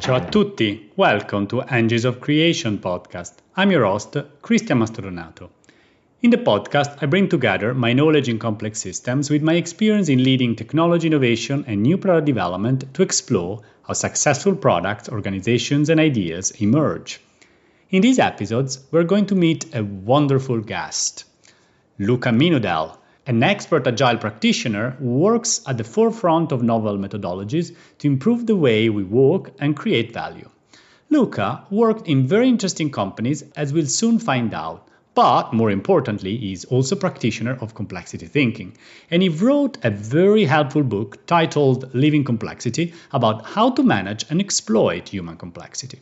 Ciao a tutti, welcome to Engines of Creation podcast. I'm your host, Cristian Mastrodonato. In the podcast, I bring together my knowledge in complex systems with my experience in leading technology innovation and new product development to explore how successful products, organizations, and ideas emerge. In these episodes, we're going to meet a wonderful guest, Luca Minudel, an expert agile practitioner who works at the forefront of novel methodologies to improve the way we work and create value. Luca worked in very interesting companies, as we'll soon find out, but more importantly, he's also a practitioner of complexity thinking. And he wrote a very helpful book titled Living Complexity about how to manage and exploit human complexity.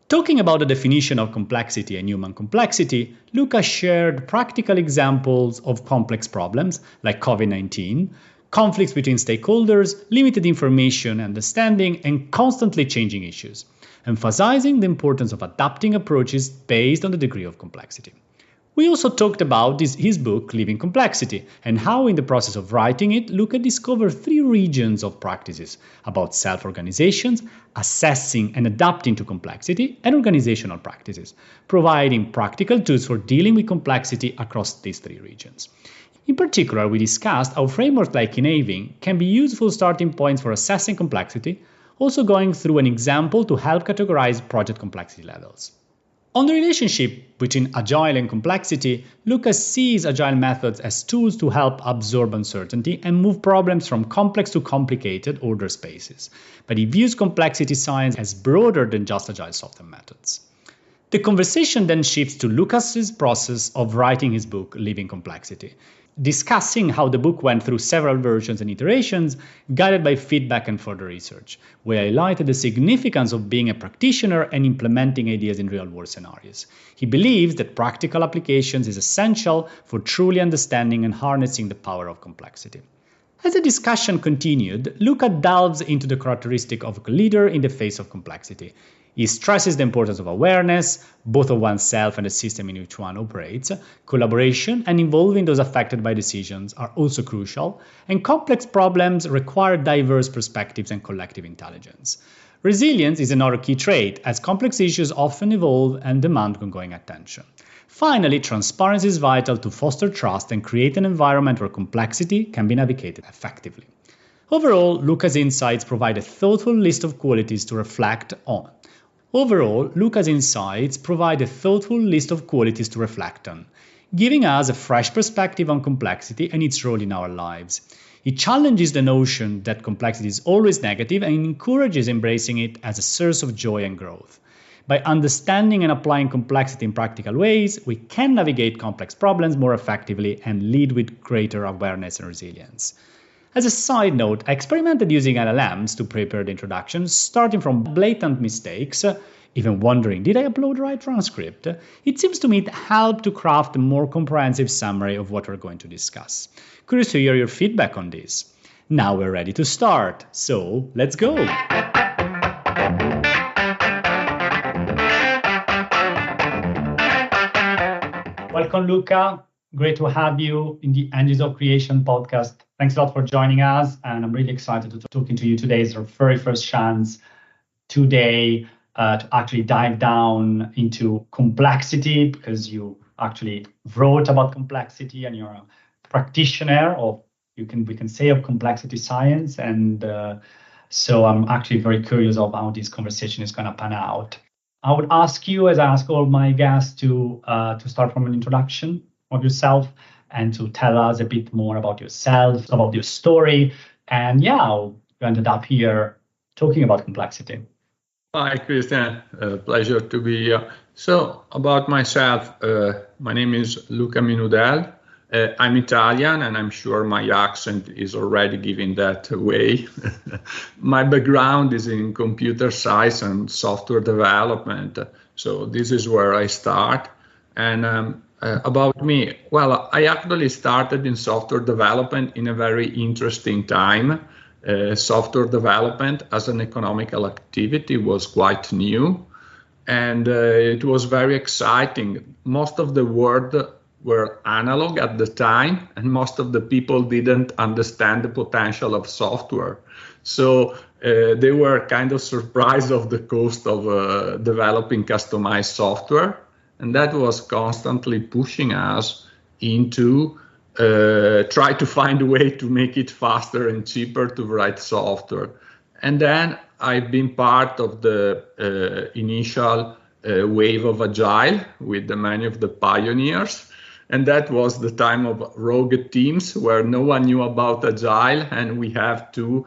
Talking about the definition of complexity and human complexity, Luca shared practical examples of complex problems like COVID-19, conflicts between stakeholders, limited information understanding, and constantly changing issues, emphasizing the importance of adapting approaches based on the degree of complexity. We also talked about his book, Living Complexity, and how in the process of writing it, Luca discovered 3 regions of practices about self-organizations, assessing and adapting to complexity, and organizational practices, providing practical tools for dealing with complexity across these 3 regions. In particular, we discussed how frameworks like Enaving can be useful starting points for assessing complexity, also going through an example to help categorize project complexity levels. On the relationship between agile and complexity, Luca sees agile methods as tools to help absorb uncertainty and move problems from complex to complicated order spaces. But he views complexity science as broader than just agile software methods. The conversation then shifts to Luca's process of writing his book, Living Complexity, discussing how the book went through several versions and iterations, guided by feedback and further research. We highlighted the significance of being a practitioner and implementing ideas in real-world scenarios. He believes that practical applications is essential for truly understanding and harnessing the power of complexity. As the discussion continued, Luca delves into the characteristic of a leader in the face of complexity. He stresses the importance of awareness, both of oneself and the system in which one operates. Collaboration and involving those affected by decisions are also crucial, and complex problems require diverse perspectives and collective intelligence. Resilience is another key trait, as complex issues often evolve and demand ongoing attention. Finally, transparency is vital to foster trust and create an environment where complexity can be navigated effectively. Overall, Luca's insights provide a thoughtful list of qualities to reflect on, giving us a fresh perspective on complexity and its role in our lives. It challenges the notion that complexity is always negative and encourages embracing it as a source of joy and growth. By understanding and applying complexity in practical ways, we can navigate complex problems more effectively and lead with greater awareness and resilience. As a side note, I experimented using LLMs to prepare the introduction, starting from blatant mistakes, even wondering, did I upload the right transcript? It seems to me it helped to craft a more comprehensive summary of what we're going to discuss. Curious to hear your feedback on this. Now we're ready to start, so let's go! Welcome, Luca. Great to have you in the Engines of Creation podcast. Thanks a lot for joining us, and I'm really excited to talking to you today. It's our very first chance today to actually dive down into complexity, because you actually wrote about complexity and you're a practitioner of, we can say, of complexity science. And so I'm actually very curious of how this conversation is going to pan out. I would ask you, as I ask all my guests, to start from an introduction of yourself and to tell us a bit more about yourself, about your story, and how you ended up here talking about complexity. Hi, Christian. Pleasure to be here. So, about myself, my name is Luca Minudel. I'm Italian, and I'm sure my accent is already giving that away. My background is in computer science and software development, so this is where I start. And about me, well, I actually started in software development in a very interesting time. Software development as an economical activity was quite new, and it was very exciting. Most of the world were analog at the time, and most of the people didn't understand the potential of software. So they were kind of surprised of the cost of developing customized software, and that was constantly pushing us into try to find a way to make it faster and cheaper to write software. And then I've been part of the initial wave of agile with many of the pioneers. And that was the time of rogue teams where no one knew about agile, and we have to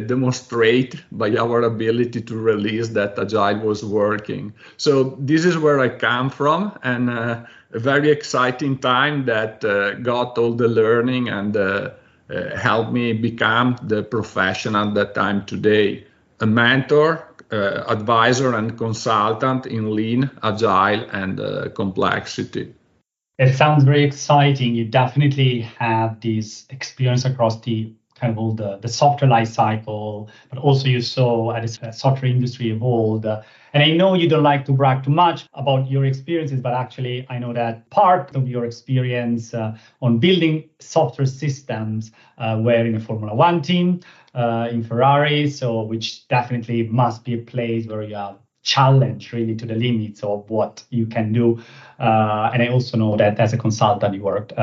demonstrate by our ability to release that agile was working. So this is where I come from, and a very exciting time that got all the learning and helped me become the professional that I'm today, a mentor, advisor and consultant in lean, agile, and complexity. It sounds very exciting. You definitely have this experience across the kind of all the software life cycle, but also you saw as the software industry evolved. And I know you don't like to brag too much about your experiences, but actually I know that part of your experience on building software systems were in a Formula One team in Ferrari, so which definitely must be a place where you are challenged really to the limits of what you can do. And I also know that as a consultant, you worked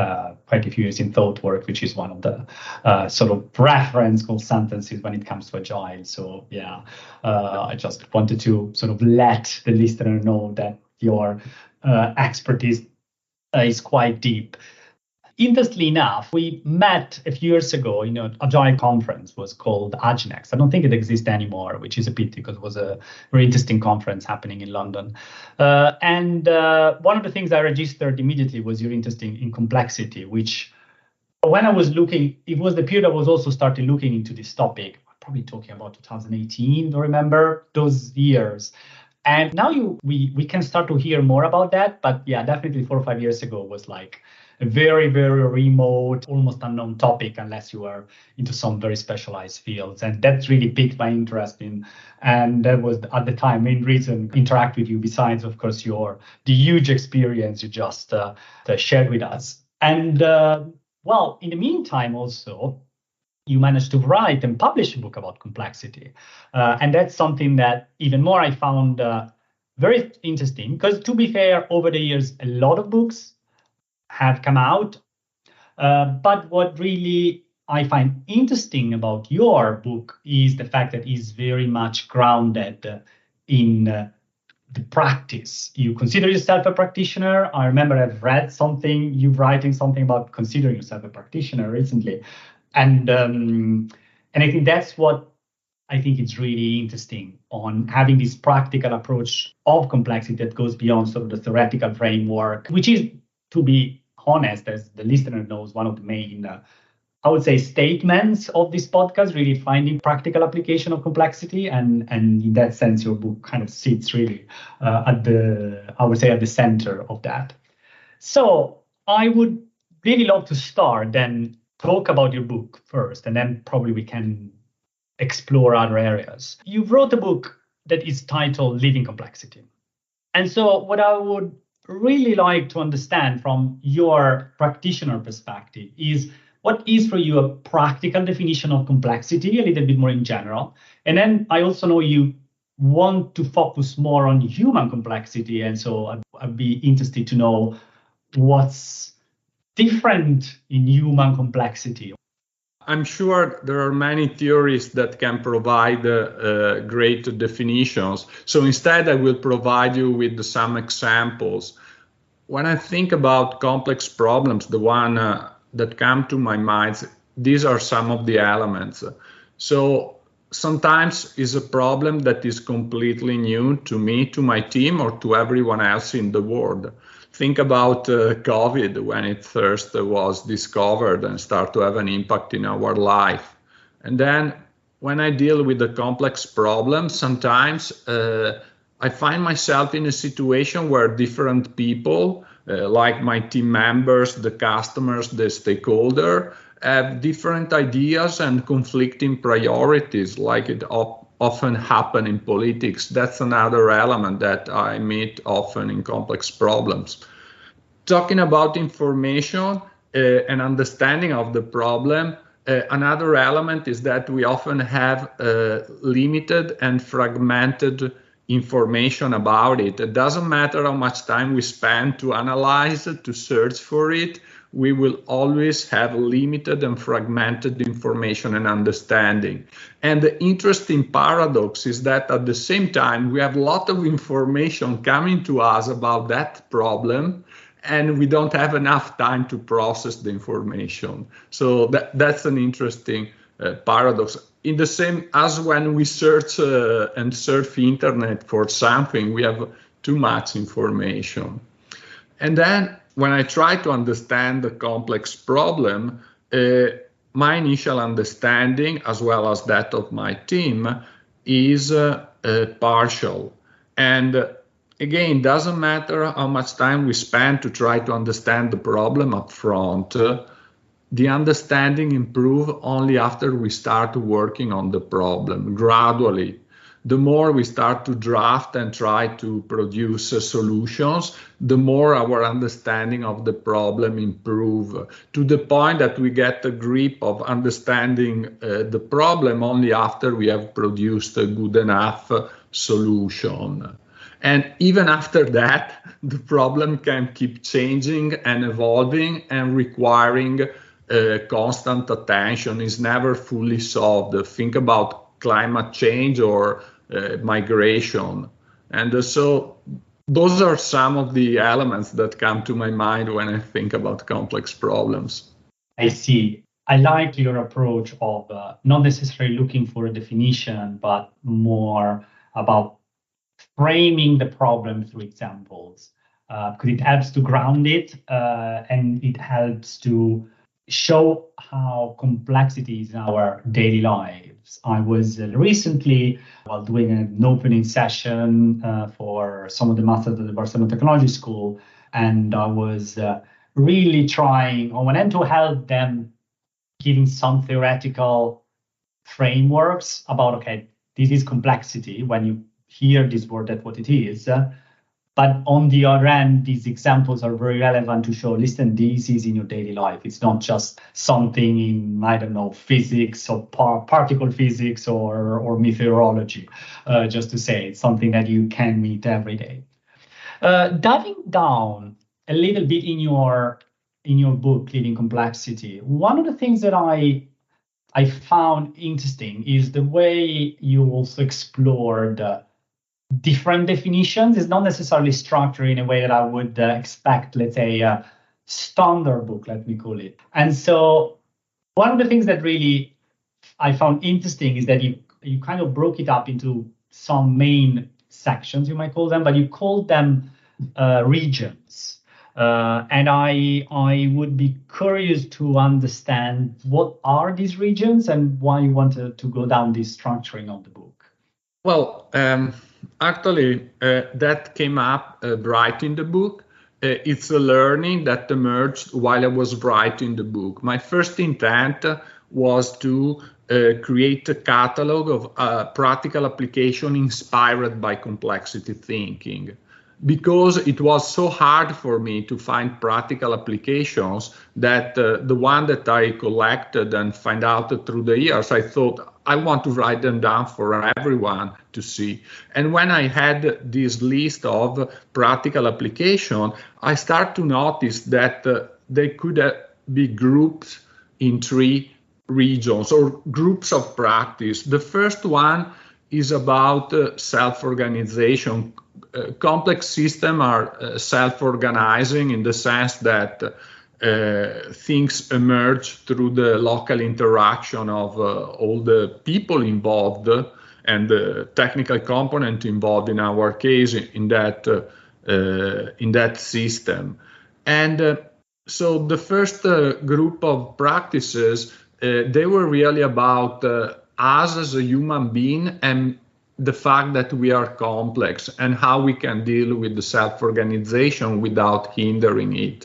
quite a few years in ThoughtWorks, which is one of the sort of reference consultancies when it comes to agile. So yeah, I just wanted to sort of let the listener know that your expertise is quite deep. Interestingly enough, we met a few years ago in an agile conference, was called Aginex. I don't think it exists anymore, which is a pity because it was a very interesting conference happening in London. And one of the things I registered immediately was your interest in complexity, which when I was looking, it was the period I was also starting looking into this topic, probably talking about 2018, I remember those years. And now we can start to hear more about that. But yeah, definitely 4 or 5 years ago was like a very, very remote, almost unknown topic unless you are into some very specialized fields. And that's really piqued my interest in. And that was at the time main reason to interact with you, besides, of course, the huge experience you just shared with us. And well, in the meantime, also, you managed to write and publish a book about complexity. And that's something that even more I found very interesting, because to be fair, over the years, a lot of books have come out. But what really I find interesting about your book is the fact that it's very much grounded in the practice. You consider yourself a practitioner. I remember I've read something, you writing something about considering yourself a practitioner recently. And I think that's what I think it's really interesting on having this practical approach of complexity that goes beyond sort of the theoretical framework, which is, to be honest, as the listener knows, one of the main, I would say, statements of this podcast, really finding practical application of complexity. And in that sense, your book kind of sits really at the center of that. So I would really love to start then talk about your book first, and then probably we can explore other areas. You wrote a book that is titled Living Complexity. And so what I would really like to understand from your practitioner perspective is what is for you a practical definition of complexity, a little bit more in general. And then I also know you want to focus more on human complexity. And so I'd be interested to know what's different in human complexity. I'm sure there are many theories that can provide great definitions. So instead, I will provide you with some examples. When I think about complex problems, the one that come to my mind, these are some of the elements. So sometimes it's a problem that is completely new to me, to my team, or to everyone else in the world. Think about COVID when it first was discovered and start to have an impact in our life. And then when I deal with a complex problem, sometimes I find myself in a situation where different people, like my team members, the customers, the stakeholder, have different ideas and conflicting priorities, like it often happen in politics. That's another element that I meet often in complex problems. Talking about information and understanding of the problem, another element is that we often have limited and fragmented information about it. It doesn't matter how much time we spend to analyze it, to search for it, we will always have limited and fragmented information and understanding. And the interesting paradox is that at the same time, we have a lot of information coming to us about that problem, and we don't have enough time to process the information. So that's an interesting paradox. In the same as when we search and surf internet for something, we have too much information. And then when I try to understand the complex problem, my initial understanding, as well as that of my team, is partial. And again, doesn't matter how much time we spend to try to understand the problem up front. The understanding improves only after we start working on the problem gradually. The more we start to draft and try to produce solutions, the more our understanding of the problem improves, to the point that we get a grip of understanding the problem only after we have produced a good enough solution. And even after that, the problem can keep changing and evolving and requiring constant attention. Is never fully solved. Think about climate change or migration. And so those are some of the elements that come to my mind when I think about complex problems. I see. I like your approach of not necessarily looking for a definition, but more about framing the problem through examples, because it helps to ground it and it helps to show how complexity is in our daily lives. I was recently, while doing an opening session for some of the masters at the Barcelona Technology School, and I was really trying on one end to help them giving some theoretical frameworks about, okay, this is complexity. When you hear this word, that's what it is. But on the other end, these examples are very relevant to show, listen, this is in your daily life. It's not just something in, I don't know, physics or particle physics or meteorology, just to say it's something that you can meet every day. Diving down a little bit in your book, Leading Complexity, one of the things that I found interesting is the way you also explored different definitions. Is not necessarily structured in a way that I would expect, let's say, a standard book, let me call it. And so one of the things that really I found interesting is that you kind of broke it up into some main sections, you might call them, but you called them regions. And I would be curious to understand what are these regions and why you wanted to go down this structuring of the book. Well, actually, that came up right in the book. It's a learning that emerged while I was writing the book. My first intent was to create a catalog of practical application inspired by complexity thinking. Because it was so hard for me to find practical applications that the one that I collected and find out through the years, I thought I want to write them down for everyone to see. And when I had this list of practical application, I start to notice that they could be grouped in 3 regions or groups of practice. The first one is about self-organization. Complex systems are self-organizing in the sense that things emerge through the local interaction of all the people involved and the technical component involved in our case in that system. And so the first group of practices, they were really about us as a human being and the fact that we are complex and how we can deal with the self-organization without hindering it.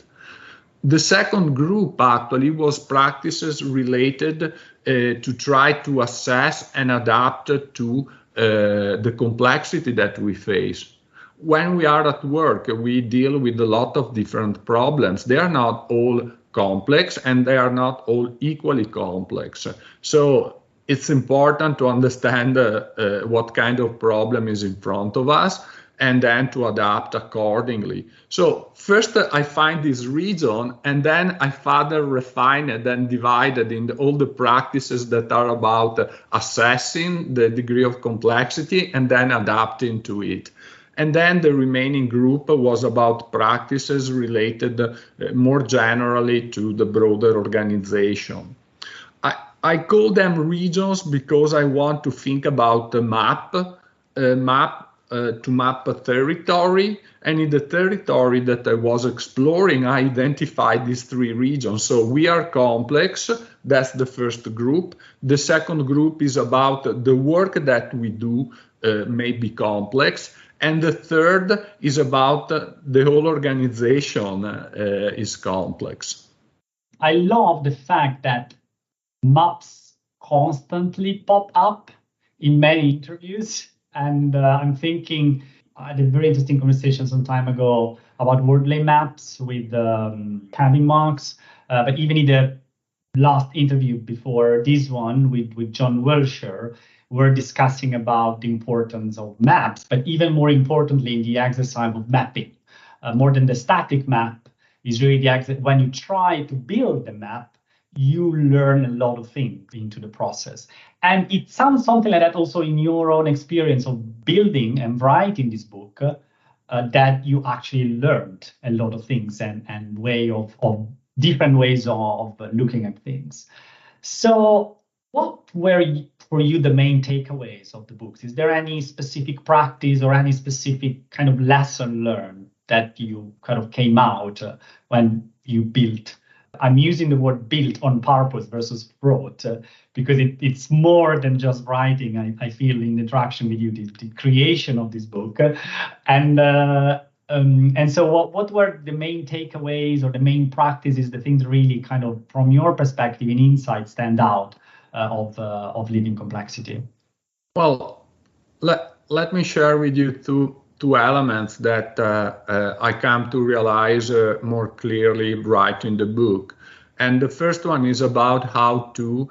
The second group actually was practices related to try to assess and adapt to the complexity that we face. When we are at work, we deal with a lot of different problems. They are not all complex, and they are not all equally complex. So it's important to understand what kind of problem is in front of us, and then to adapt accordingly. So first I find this region, and then I further refine it and divide it in all the practices that are about assessing the degree of complexity and then adapting to it. And then the remaining group was about practices related more generally to the broader organization. I call them regions because I want to think about the map to map a territory, and in the territory that I was exploring, I identified these three regions. So we are complex, that's the first group. The second group is about the work that we do may be complex, and the third is about the whole organization is complex. I love the fact that maps constantly pop up in many interviews. And I'm thinking, I had a very interesting conversation some time ago about wordlay maps with tabbing marks. But even in the last interview before this one with John Wilshire, we're discussing about the importance of maps, but even more importantly, in the exercise of mapping. More than the static map is really the exercise. When you try to build the map, you learn a lot of things into the process. And it sounds something like that also in your own experience of building and writing this book, that you actually learned a lot of things and way of different ways of looking at things. So what were for you the main takeaways of the books? Is there any specific practice or any specific kind of lesson learned that you kind of came out when you built? I'm using the word built on purpose versus wrote, because it's more than just writing. I feel in interaction with you, the creation of this book. And so what were the main takeaways or the main practices, the things really kind of from your perspective and insight stand out of living complexity? Well, let me share with you two elements that I come to realize more clearly writing the book. And the first one is about how to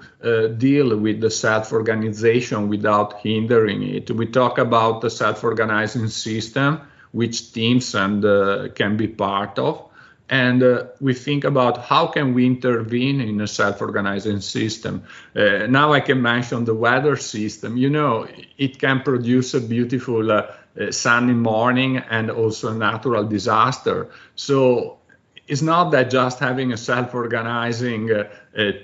deal with the self-organization without hindering it. We talk about the self-organizing system, which teams can be part of. And we think about how can we intervene in a self-organizing system. Now I can mention the weather system. You know, it can produce a beautiful sunny morning and also a natural disaster. So it's not that just having a self-organizing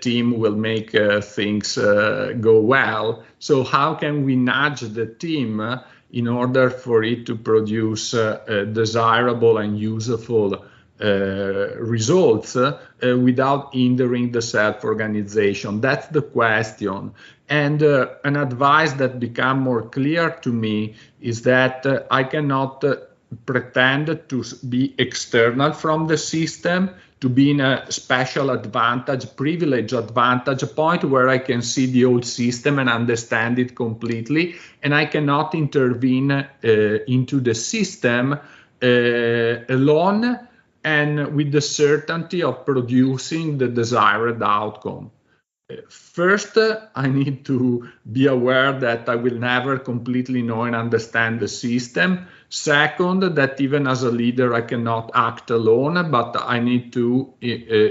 team will make things go well. So how can we nudge the team in order for it to produce desirable and useful results without hindering the self-organization? That's the question. And an advice that became more clear to me is that I cannot pretend to be external from the system, to be in a special advantage, privilege advantage point where I can see the old system and understand it completely, and I cannot intervene into the system alone and with the certainty of producing the desired outcome. First, I need to be aware that I will never completely know and understand the system. Second, that even as a leader, I cannot act alone, but I need to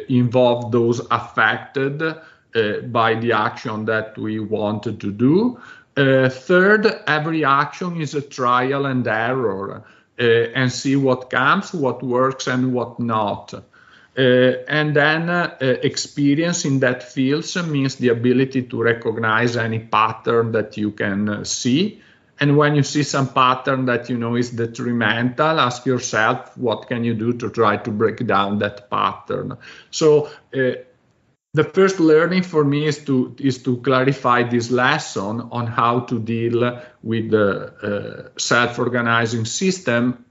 involve those affected by the action that we wanted to do. Third, every action is a trial and error, and see what comes, what works, and what not. And then experience in that field means the ability to recognize any pattern that you can see. And when you see some pattern that you know is detrimental, ask yourself, what can you do to try to break down that pattern? So the first learning for me is to clarify this lesson on how to deal with the self-organizing system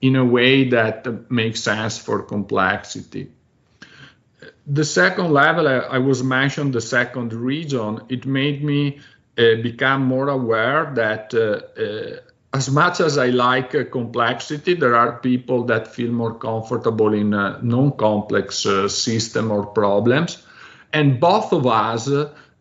in a way that makes sense for complexity. The second level, I was mentioned the second region, it made me become more aware that as much as I like complexity, there are people that feel more comfortable in non-complex system or problems. And both of us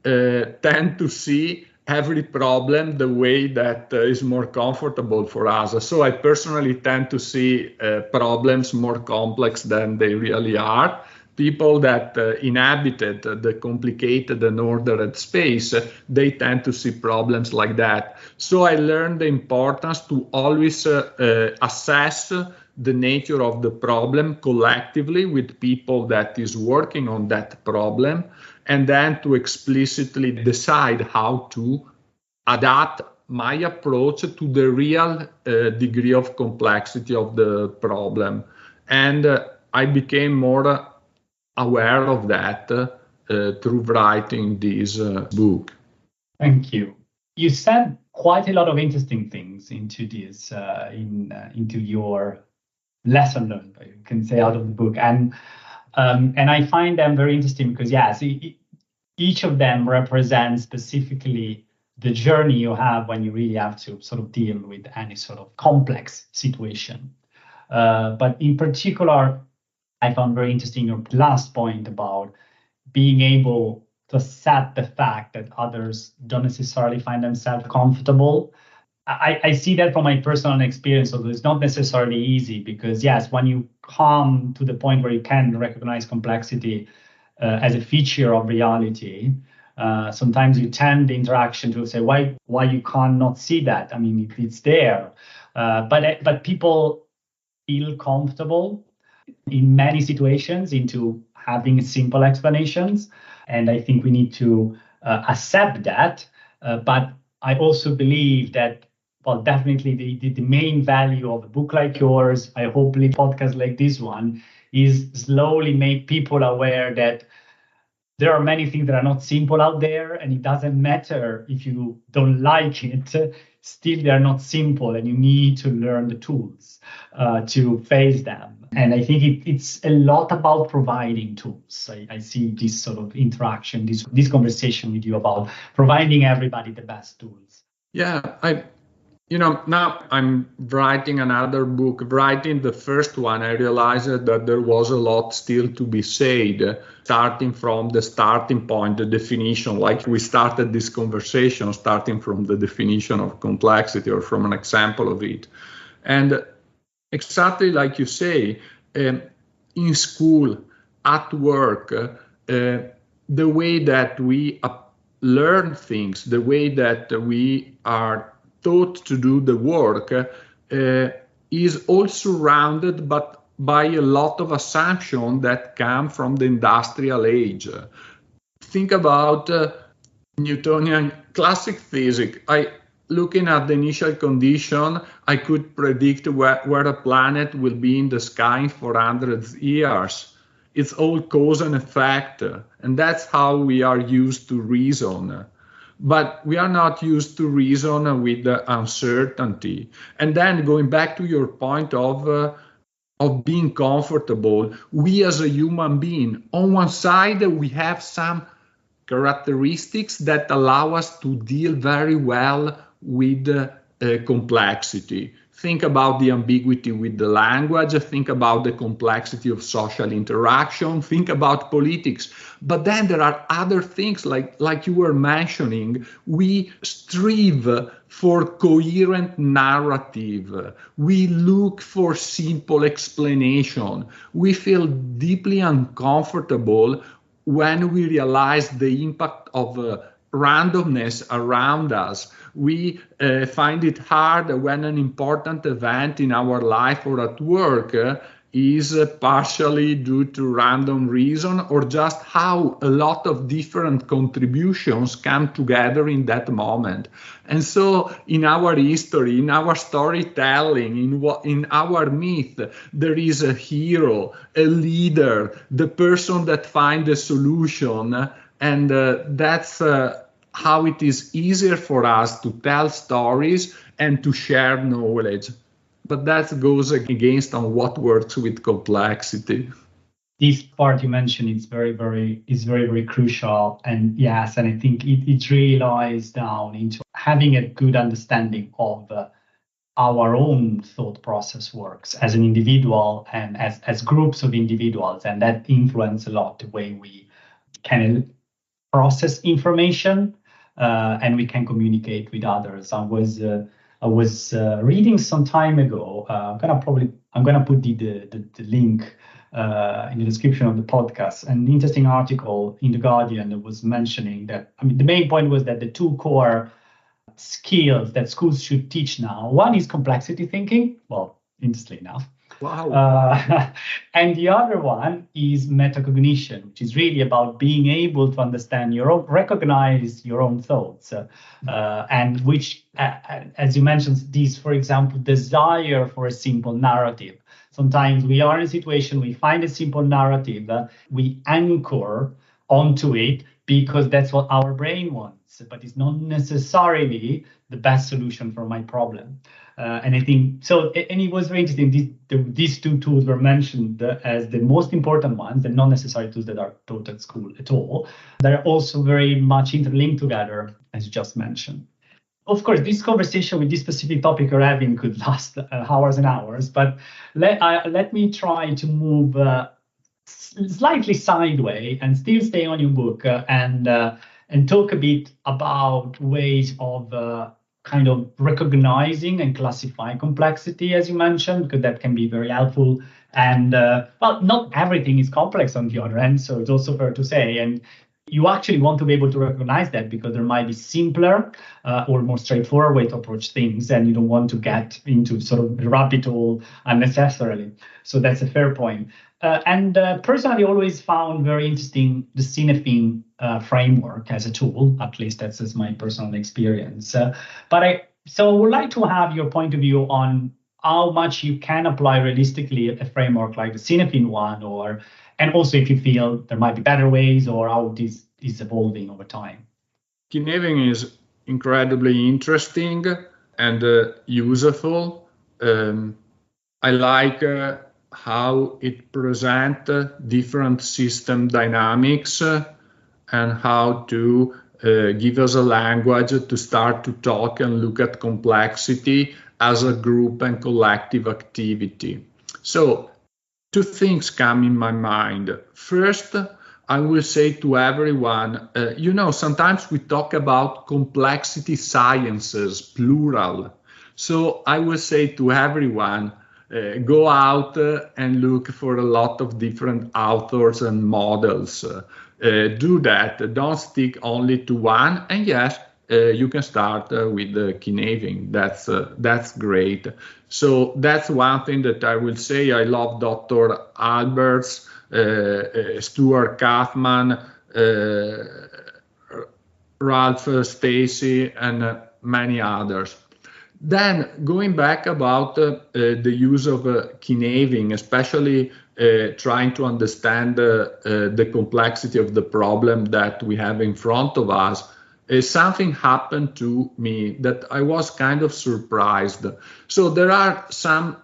tend to see every problem the way that is more comfortable for us. So I personally tend to see problems more complex than they really are. People that inhabited the complicated and ordered space, they tend to see problems like that. So I learned the importance to always assess the nature of the problem collectively with people that is working on that problem, and then to explicitly decide how to adapt my approach to the real degree of complexity of the problem. And I became more aware of that through writing this book. Thank you. You said quite a lot of interesting things into this, into your lesson learned, you can say, out of the book, and I find them very interesting because yes, each of them represents specifically the journey you have when you really have to sort of deal with any sort of complex situation. But in particular, I found very interesting your last point about being able to accept the fact that others don't necessarily find themselves comfortable. I see that from my personal experience, so it's not necessarily easy because yes, when you come to the point where you can recognize complexity as a feature of reality, sometimes you tend the interaction to say, why you can't not see that? I mean, it's there. But people feel comfortable in many situations into having simple explanations. And I think we need to accept that. But I also believe that, well, definitely the main value of a book like yours, I hopefully podcasts like this one, is slowly make people aware that there are many things that are not simple out there, and it doesn't matter if you don't like it, still they're not simple, and you need to learn the tools to face them. And I think it's a lot about providing tools. I see this sort of interaction, this conversation with you about providing everybody the best tools. Yeah, now I'm writing another book. Writing the first one, I realized that there was a lot still to be said, starting from the starting point, the definition, like we started this conversation, starting from the definition of complexity or from an example of it. And exactly like you say, in school, at work, the way that we learn things, the way that we are taught to do the work is also surrounded by a lot of assumptions that come from the industrial age. Think about Newtonian classic physics. Looking at the initial condition, I could predict where a planet will be in the sky in 400 years. It's all cause and effect, and that's how we are used to reason. But we are not used to reason with uncertainty. And then going back to your point of being comfortable, we as a human being, on one side, we have some characteristics that allow us to deal very well with complexity. Think about the ambiguity with the language, think about the complexity of social interaction, think about politics. But then there are other things like you were mentioning. We strive for coherent narrative. We look for simple explanation. We feel deeply uncomfortable when we realize the impact of randomness around us. We find it hard when an important event in our life or at work is partially due to random reason, or just how a lot of different contributions come together in that moment. And so in our history, in our storytelling, in our myth, there is a hero, a leader, the person that finds a solution. And that's how it is easier for us to tell stories and to share knowledge. But that goes against on what works with complexity. This part you mentioned is very, very crucial. And yes, and I think it really lies down into having a good understanding of our own thought process works as an individual and as groups of individuals, and that influence a lot the way we can process information and we can communicate with others. I was reading some time ago. I'm gonna put the link in the description of the podcast. An interesting article in the Guardian that was mentioning that. I mean, the main point was that the two core skills that schools should teach now. One is complexity thinking. Well, interestingly enough. Wow. And the other one is metacognition, which is really about being able to understand recognize your own thoughts, and which, as you mentioned, these, for example, desire for a simple narrative. Sometimes we are in a situation, we find a simple narrative, we anchor onto it because that's what our brain wants, but it's not necessarily the best solution for my problem. And I think so, and it was very interesting. These two tools were mentioned as the most important ones, and not necessarily tools that are taught at school at all. They're also very much interlinked together, as you just mentioned. Of course, this conversation with this specific topic we're having could last hours and hours, but let me try to move slightly sideways and still stay on your book and talk a bit about ways of kind of recognizing and classifying complexity, as you mentioned, because that can be very helpful. And well, not everything is complex on the other end, so it's also fair to say. And you actually want to be able to recognize that because there might be simpler or more straightforward way to approach things, and you don't want to get into sort of the rabbit hole unnecessarily. So that's a fair point. And personally, always found very interesting the Cinefin framework as a tool. At least that's my personal experience. But I would like to have your point of view on how much you can apply realistically a framework like the Cinefin one, and also if you feel there might be better ways or how this is evolving over time. Kineving is incredibly interesting and useful. I like how it presents different system dynamics and how to give us a language to start to talk and look at complexity as a group and collective activity. So, two things come in my mind. First, I will say to everyone, sometimes we talk about complexity sciences, plural. So I will say to everyone, go out and look for a lot of different authors and models. Do that. Don't stick only to one. And yes, you can start with Kineving. That's great. So that's one thing that I will say. I love Dr. Alberts, Stuart Kaufman, Ralph Stacey, and many others. Then going back about the use of Kineving, especially trying to understand the complexity of the problem that we have in front of us, something happened to me that I was kind of surprised. So there are some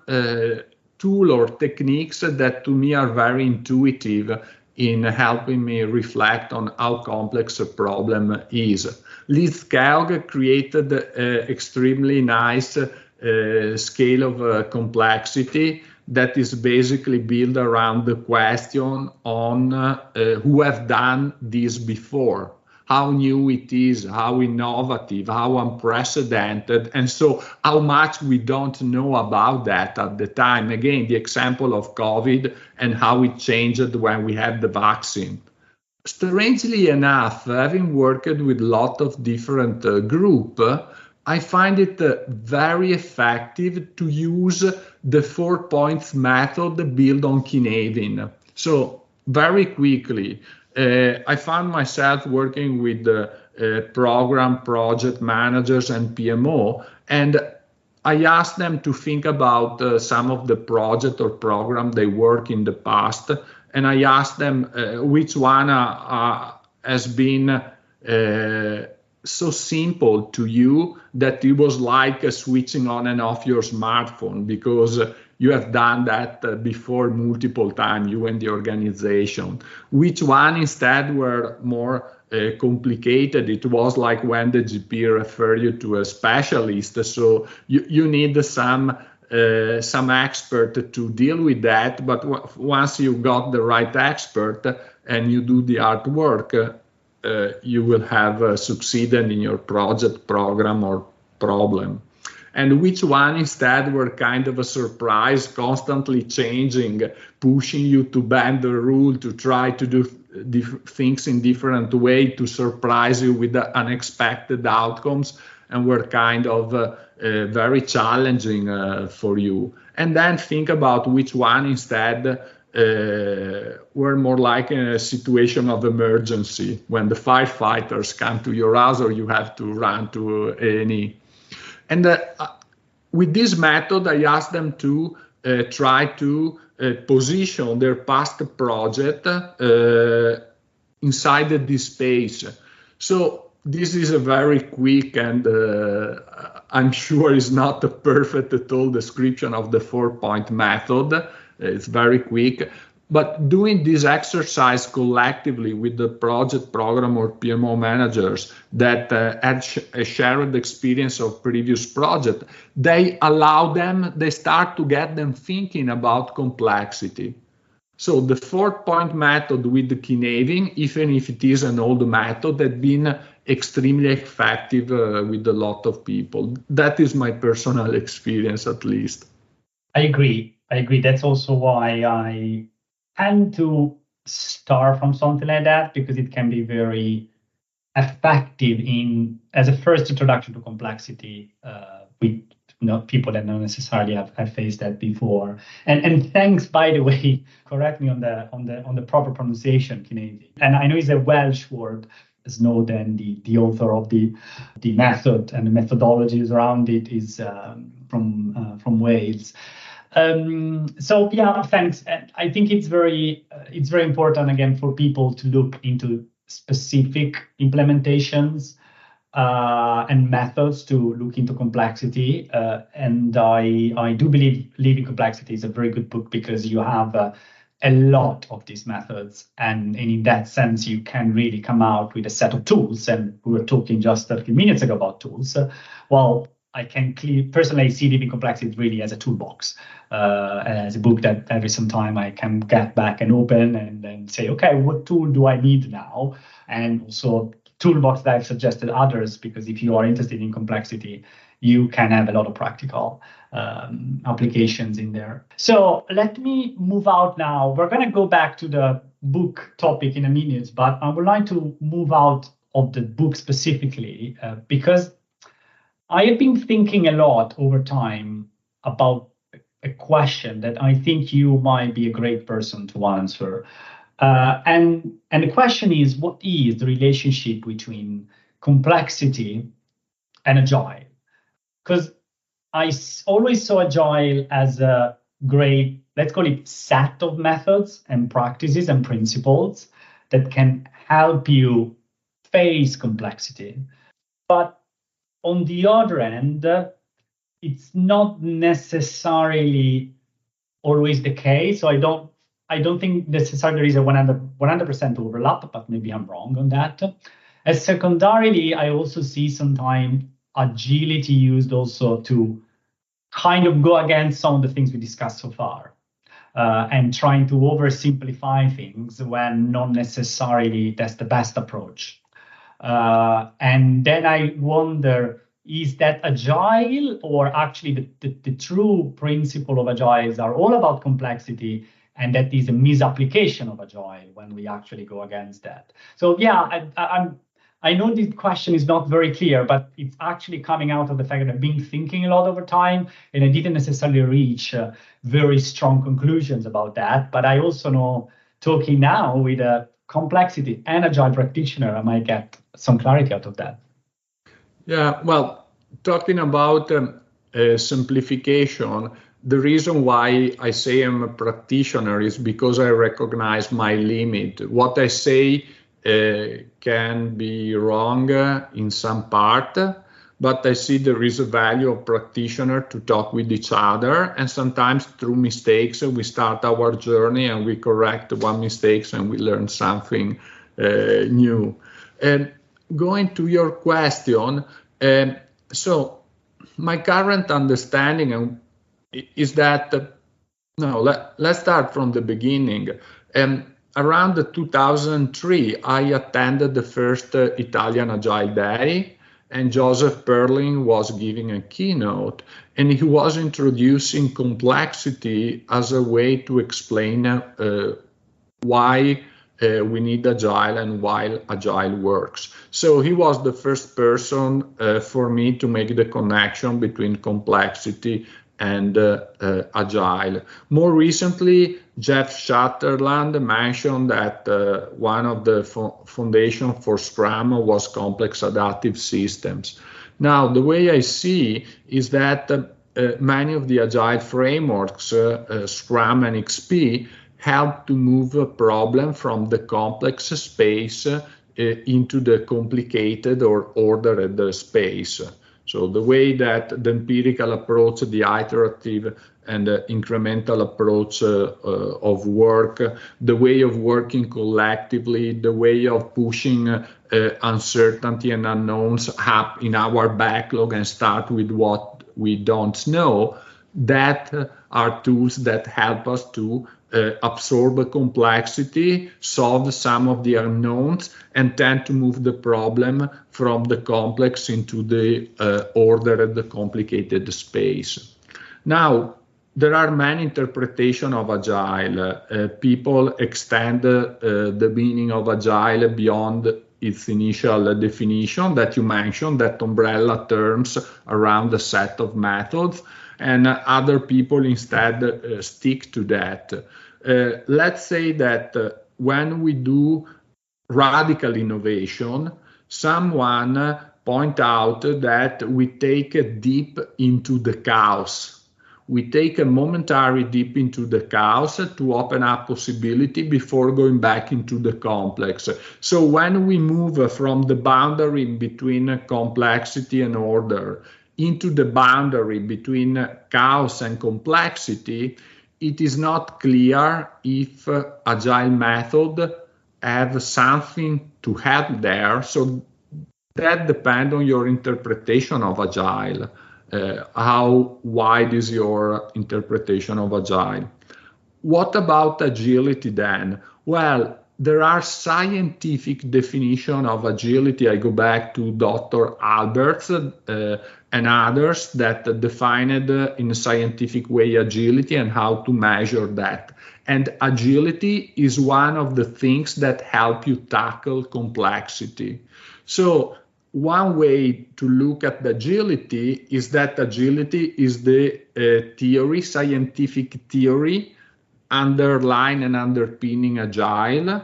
tool or techniques that to me are very intuitive in helping me reflect on how complex a problem is. Liz Kelg created an extremely nice scale of complexity that is basically built around the question on who have done this before, how new it is, how innovative, how unprecedented, and so how much we don't know about that at the time. Again, the example of COVID and how it changed when we had the vaccine. Strangely enough, having worked with a lot of different groups, I find it very effective to use the 4 points method built on Kineving. So very quickly, I found myself working with program project managers and PMO, and I asked them to think about some of the project or program they worked in the past, and I asked them which one has been so simple to you that it was like switching on and off your smartphone, because you have done that before multiple times, you and the organization. Which one instead were more complicated? It was like when the GP referred you to a specialist, so you need some expert to deal with that, but once you got the right expert and you do the hard work, you will have succeeded in your project, program, or problem. And which one instead were kind of a surprise, constantly changing, pushing you to bend the rule, to try to do things in different way, to surprise you with the unexpected outcomes, and were kind of very challenging for you. And then think about which one instead were more like in a situation of emergency, when the firefighters come to your house or you have to run to A&E. And with this method, I asked them to try to position their past project inside this space. So this is a very quick and I'm sure is not a perfect at all description of the 4-point method. It's very quick. But doing this exercise collectively with the project, program, or PMO managers that had a shared experience of previous project, they start to get them thinking about complexity. So the 4-point method with the Kinaving, even if it is an old method, has been extremely effective with a lot of people. That is my personal experience, at least. I agree. That's also why I tend to start from something like that, because it can be very effective as a first introduction to complexity with people that don't necessarily have faced that before. And thanks, by the way, correct me on the proper pronunciation, Kinaving. And I know it's a Welsh word. Snowden, the author of the method and the methodologies around it, is from Wales. So yeah, thanks. And I think it's very important again for people to look into specific implementations and methods to look into complexity. And I do believe Leading Complexity is a very good book, because you have a lot of these methods, and in that sense you can really come out with a set of tools. And we were talking just a few minutes ago about tools. Well, I can personally see Leading Complexity really as a toolbox, as a book that every some time I can get back and open and then say, okay, what tool do I need now? And also toolbox that I've suggested others, because if you are interested in complexity, you can have a lot of practical applications in there. So let me move out now. We're going to go back to the book topic in a minute, but I would like to move out of the book specifically because I have been thinking a lot over time about a question that I think you might be a great person to answer. And the question is, what is the relationship between complexity and agile? Because I always saw agile as a great, let's call it, set of methods and practices and principles that can help you face complexity. But on the other end, it's not necessarily always the case. So I don't think necessarily there is a 100% overlap, but maybe I'm wrong on that. As secondarily, I also see sometimes agility used also to kind of go against some of the things we discussed so far, and trying to oversimplify things when not necessarily that's the best approach. And then I wonder, is that agile, or actually the true principle of agile are all about complexity, and that is a misapplication of agile when we actually go against that? So yeah, I know this question is not very clear, but it's actually coming out of the fact that I've been thinking a lot over time, and I didn't necessarily reach very strong conclusions about that. But I also know, talking now with a complexity and agile practitioner, I might get some clarity out of that. Yeah, well, talking about simplification, the reason why I say I'm a practitioner is because I recognize my limit. What I say can be wrong in some part, but I see there is a value of practitioner to talk with each other, and sometimes through mistakes we start our journey and we correct one mistakes and we learn something new. And going to your question, so my current understanding is that let's start from the beginning. Around 2003, I attended the first Italian Agile Day, and Joseph Perlin was giving a keynote, and he was introducing complexity as a way to explain why we need Agile and why Agile works. So he was the first person for me to make the connection between complexity and Agile. More recently, Jeff Shatterland mentioned that one of the foundation for Scrum was complex adaptive systems. Now, the way I see is that many of the Agile frameworks, Scrum and XP, help to move a problem from the complex space into the complicated or ordered space. So the way that the empirical approach, the iterative and the incremental approach of work, the way of working collectively, the way of pushing uncertainty and unknowns up in our backlog and start with what we don't know, that are tools that help us to absorb complexity, solve some of the unknowns, and tend to move the problem from the complex into the ordered, complicated space. Now, there are many interpretations of Agile. People extend the meaning of Agile beyond its initial definition that you mentioned, that umbrella terms around a set of methods, and other people instead stick to that. Let's say that when we do radical innovation, someone point out that we take a dip into the chaos. We take a momentary dip into the chaos to open up possibility before going back into the complex. So when we move from the boundary between complexity and order into the boundary between chaos and complexity, it is not clear if Agile method have something to help there. So that depends on your interpretation of Agile. How wide is your interpretation of Agile? What about agility then? Well, there are scientific definitions of agility. I go back to Dr. Alberts and others that defined in a scientific way agility and how to measure that. And agility is one of the things that help you tackle complexity. So one way to look at the agility is that agility is the theory, scientific theory, underlying and underpinning Agile,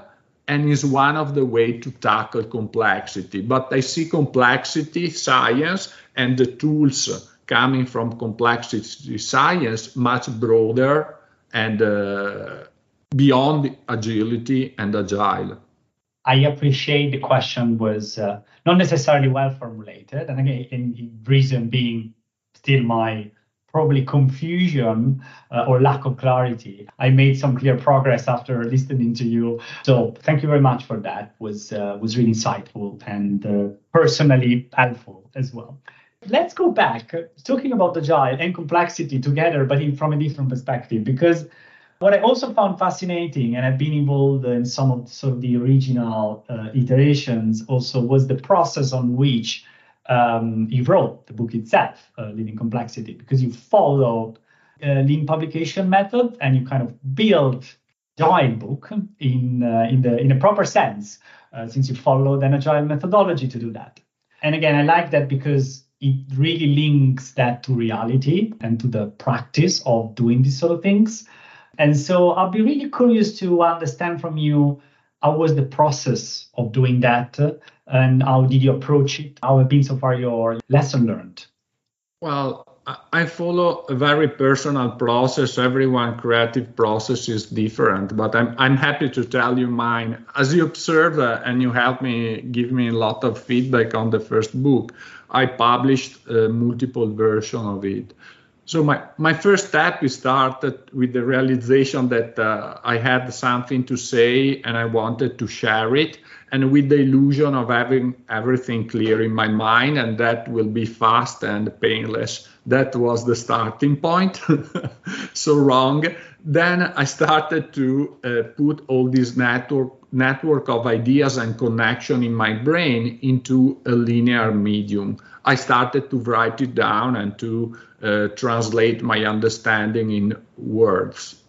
and is one of the ways to tackle complexity. But I see complexity science and the tools coming from complexity science much broader and beyond agility and Agile. I appreciate the question was not necessarily well formulated, and again, the reason being still my probably confusion or lack of clarity. I made some clear progress after listening to you, so thank you very much for that. Was really insightful and personally helpful as well. Let's go back talking about Agile and complexity together, but from a different perspective, because what I also found fascinating, and I've been involved in some of sort of the original iterations also, was the process on which you wrote the book itself, Leading Complexity, because you followed lean publication method and you kind of built Agile book in a proper sense, since you followed an Agile methodology to do that. And again, I like that because it really links that to reality and to the practice of doing these sort of things. And so I'll be really curious to understand from you, how was the process of doing that and how did you approach it? How have been so far your lesson learned? Well, I follow a very personal process. Everyone creative process is different, but I'm happy to tell you mine. As you observe, and you help me give me a lot of feedback on the first book, I published a multiple version of it. So my first step is started with the realization that I had something to say and I wanted to share it, and with the illusion of having everything clear in my mind and that will be fast and painless. That was the starting point. So wrong. Then I started to put all this network of ideas and connection in my brain into a linear medium. I started to write it down and to translate my understanding in words.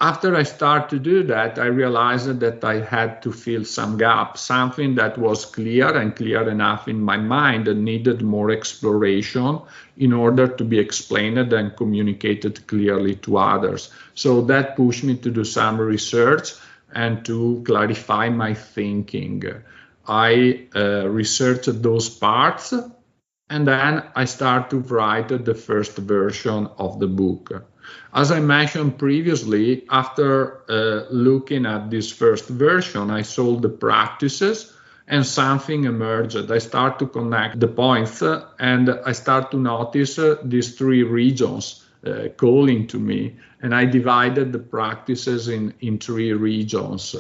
After I started to do that, I realized that I had to fill some gap, something that was clear and clear enough in my mind and needed more exploration in order to be explained and communicated clearly to others. So that pushed me to do some research and to clarify my thinking. I researched those parts, and then I started to write the first version of the book. As I mentioned previously, after looking at this first version, I sold the practices and something emerged. I start to connect the points and I start to notice these three regions calling to me. And I divided the practices in three regions.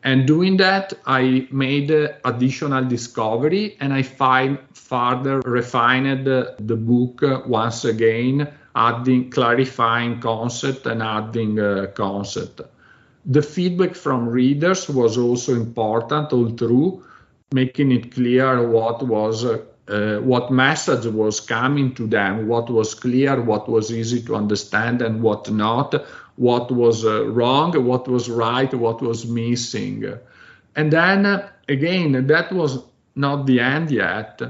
And doing that, I made additional discovery and I further refined the book once again, adding, clarifying concept and adding concept. The feedback from readers was also important all through, making it clear what message was coming to them, what was clear, what was easy to understand and what not, what was wrong, what was right, what was missing. And then again, that was not the end yet.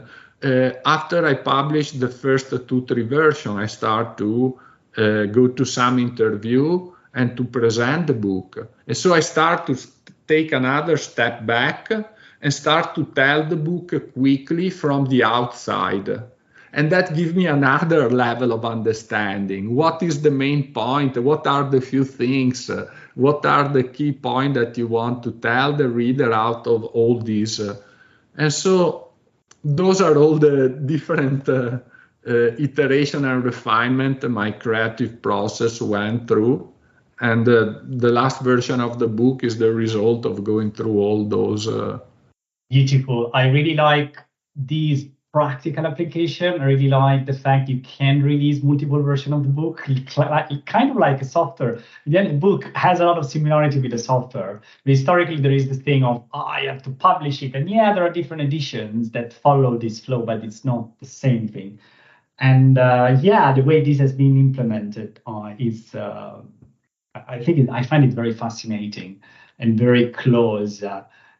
After I published the first 2-3 versions, I start to go to some interview and to present the book. And so I start to take another step back and start to tell the book quickly from the outside. And that gives me another level of understanding. What is the main point? What are the few things? What are the key points that you want to tell the reader out of all these? And so those are all the different iteration and refinement my creative process went through. And the last version of the book is the result of going through all those. Beautiful. I really like these practical application. I really like the fact you can release multiple versions of the book. Kind of like a software. Then the book has a lot of similarity with the software. But historically, there is this thing of, I have to publish it. And yeah, there are different editions that follow this flow, but it's not the same thing. And the way this has been implemented is, I find it very fascinating and very close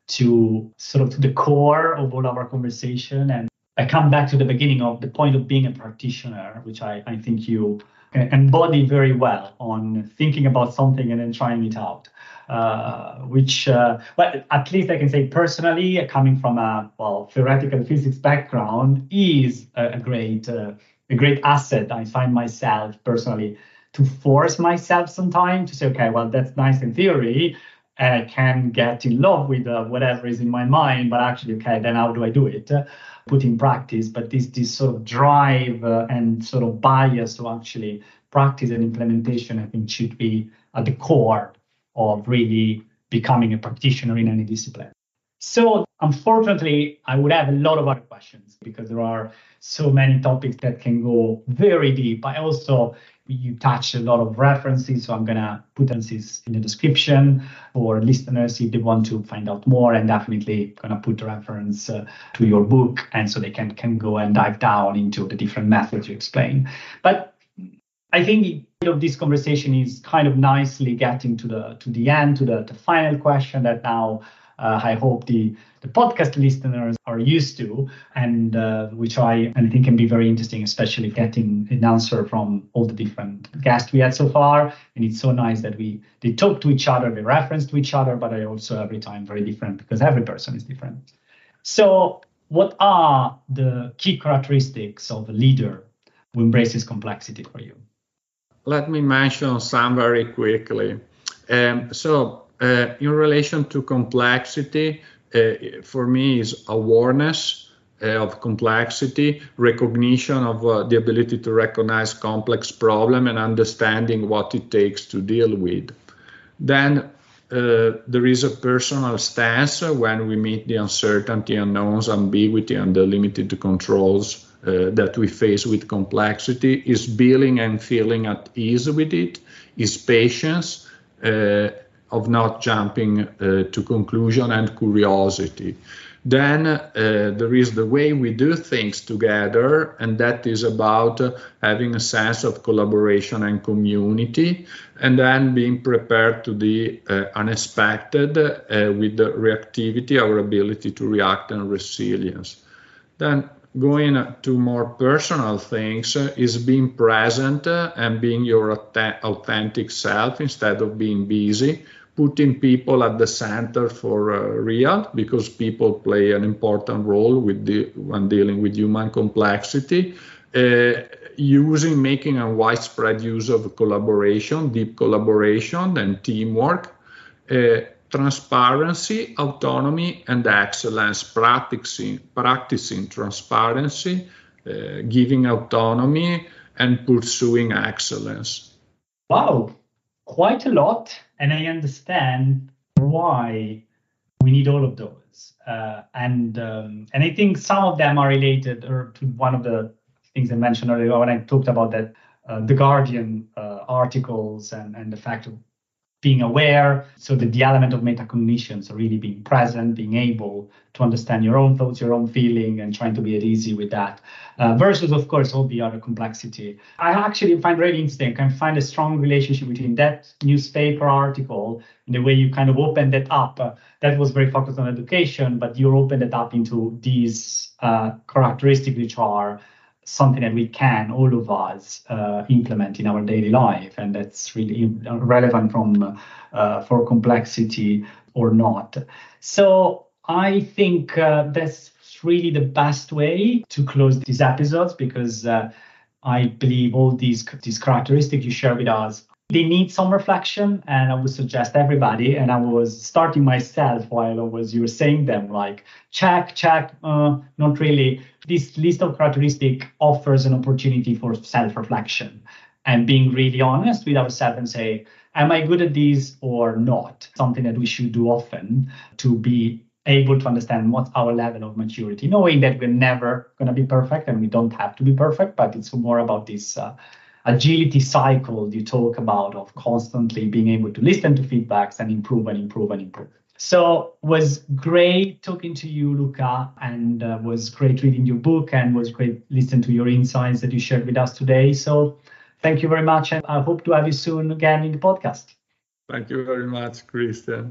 to sort of to the core of all our conversation. And I come back to the beginning of the point of being a practitioner, which I think you embody very well on thinking about something and then trying it out, but at least I can say personally, coming from a theoretical physics background, is a great asset. I find myself personally to force myself sometimes to say, okay, well, that's nice in theory, and I can get in love with whatever is in my mind, but actually, okay, then how do I do it? Put in practice. But this sort of drive and sort of bias to actually practice and implementation, I think, should be at the core of really becoming a practitioner in any discipline. So unfortunately, I would have a lot of other questions because there are so many topics that can go very deep. You touched a lot of references, so I'm going to put references in the description for listeners if they want to find out more, and definitely going to put a reference to your book, and so they can go and dive down into the different methods you explain. But I think of this conversation is kind of nicely getting to the end, to the final question that now I hope the podcast listeners are used to, and which I think can be very interesting, especially getting an answer from all the different guests we had so far. And it's so nice that they talk to each other, they reference to each other, but I also every time very different because every person is different. So what are the key characteristics of a leader who embraces complexity for you? Let me mention some very quickly. In relation to complexity, for me is awareness of complexity, recognition of the ability to recognize complex problem and understanding what it takes to deal with. Then there is a personal stance when we meet the uncertainty, unknowns, ambiguity, and the limited controls that we face with complexity, is being and feeling at ease with it, is patience of not jumping to conclusion, and curiosity. Then there is the way we do things together, and that is about having a sense of collaboration and community, and then being prepared to the unexpected with the reactivity, our ability to react, and resilience. Then going to more personal things is being present and being your authentic self instead of being busy, putting people at the center for real, because people play an important role when dealing with human complexity, making a widespread use of collaboration, deep collaboration and teamwork, transparency, autonomy, and excellence, practicing transparency, giving autonomy, and pursuing excellence. Wow, quite a lot. And I understand why we need all of those. And I think some of them are related to one of the things I mentioned earlier when I talked about that the Guardian articles and the fact of being aware, so that the element of metacognition, so really being present, being able to understand your own thoughts, your own feeling, and trying to be at ease with that, versus, of course, all the other complexity. I actually find really interesting, I find a strong relationship between that newspaper article and the way you kind of opened it up. That was very focused on education, but you opened it up into these characteristics which are something that we can, all of us, implement in our daily life, and that's really relevant for complexity or not. So I think that's really the best way to close these episodes, because I believe all these characteristics you share with us, they need some reflection, and I would suggest everybody, and I was starting myself while you were saying them, like check, not really. This list of characteristics offers an opportunity for self-reflection and being really honest with ourselves and say, am I good at this or not? Something that we should do often to be able to understand what's our level of maturity, knowing that we're never going to be perfect and we don't have to be perfect, but it's more about this agility cycle you talk about of constantly being able to listen to feedbacks and improve. So was great talking to you, Luca, and was great reading your book, and was great listening to your insights that you shared with us today. So thank you very much, and I hope to have you soon again in the podcast. Thank you very much, Christian.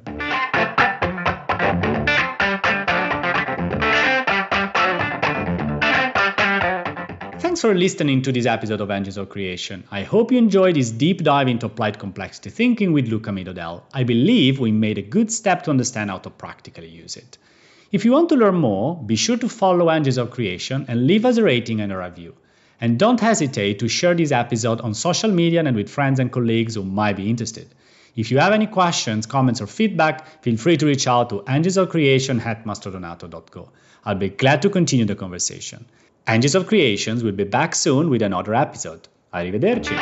Thanks for listening to this episode of Engines of Creation. I hope you enjoyed this deep dive into applied complexity thinking with Luca Minudel. I believe we made a good step to understand how to practically use it. If you want to learn more, be sure to follow Engines of Creation and leave us a rating and a review. And don't hesitate to share this episode on social media and with friends and colleagues who might be interested. If you have any questions, comments, or feedback, feel free to reach out to enginesofcreation@mastrodonato.co. I'll be glad to continue the conversation. Engines of Creations will be back soon with another episode. Arrivederci!